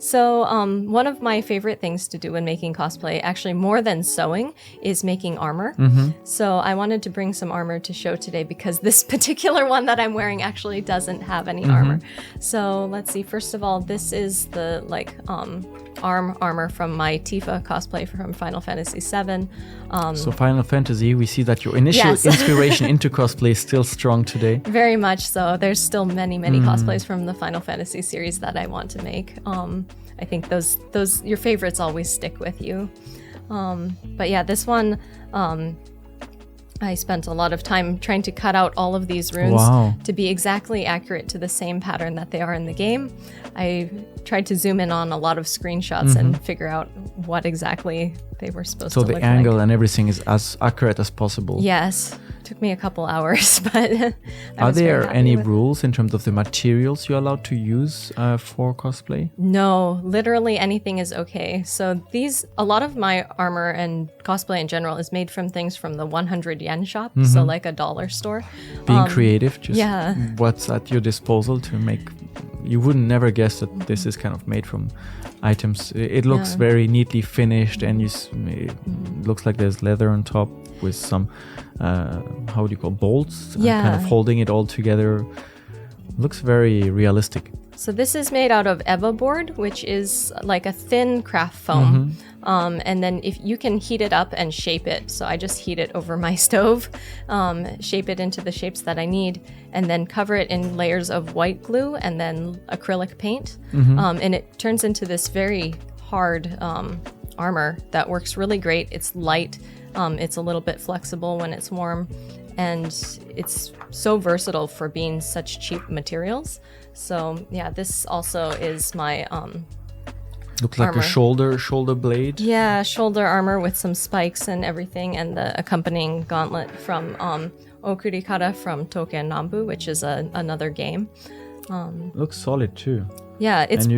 So one of my favorite things to do when making cosplay, actually more than sewing, is making armor. So I wanted to bring some armor to show today because this particular one that I'm wearing actually doesn't have any armor. So let's see. First of all, this is the arm armor from my Tifa cosplay from Final Fantasy VII. So Final Fantasy, we see that your initial inspiration into cosplay is still strong today. Very much so. There's still many cosplays from the Final Fantasy series that I want to make. I think those your favorites always stick with you. But yeah, this one, I spent a lot of time trying to cut out all of these runes to be exactly accurate to the same pattern that they are in the game. I tried to zoom in on a lot of screenshots and figure out what exactly they were supposed to look like. So the angle and everything is as accurate as possible. Yes. Took me a couple hours, but are there any rules in terms of the materials you're allowed to use for cosplay? No, literally anything is okay. So a lot of my armor and cosplay in general is made from things from the 100 yen shop, so like a dollar store. Being creative, just what's at your disposal to make. You wouldn't never guess that this is kind of made from items. It looks very neatly finished, and it looks like there's leather on top with some how do you call bolts, kind of holding it all together. Looks very realistic. So this is made out of Eva board, which is like a thin craft foam. And then if you can heat it up and shape it. So I just heat it over my stove, shape it into the shapes that I need, and then cover it in layers of white glue and then acrylic paint. And it turns into this very hard armor that works really great. It's light. It's a little bit flexible when it's warm, and it's so versatile for being such cheap materials. So yeah, this also is my looks like armor. A shoulder blade. Yeah, shoulder armor with some spikes and everything, and the accompanying gauntlet from Okurikara from Touken Nambu, which is another game. Looks solid too. Yeah, it's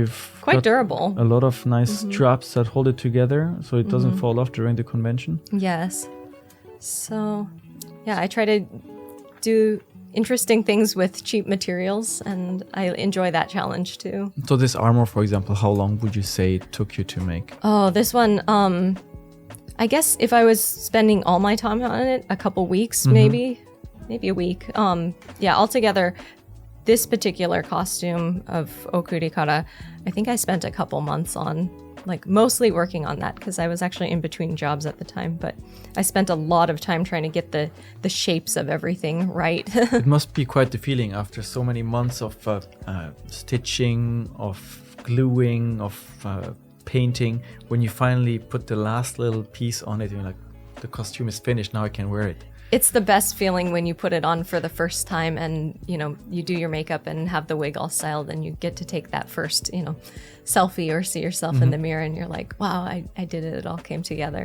quite durable. A lot of nice straps that hold it together so it doesn't fall off during the convention. Yes. So, yeah, I try to do interesting things with cheap materials, and I enjoy that challenge too. So this armor, for example, how long would you say it took you to make? Oh, this one, I guess if I was spending all my time on it, a couple weeks, maybe a week. Yeah, altogether, this particular costume of Okurikara, I think I spent a couple months on, mostly working on that because I was actually in between jobs at the time. But I spent a lot of time trying to get the shapes of everything right. It must be quite the feeling after so many months of stitching, of gluing, of painting, when you finally put the last little piece on it and you're like, the costume is finished, now I can wear it. It's the best feeling when you put it on for the first time and, you do your makeup and have the wig all styled and you get to take that first, selfie or see yourself in the mirror and you're like, wow, I did it. It all came together.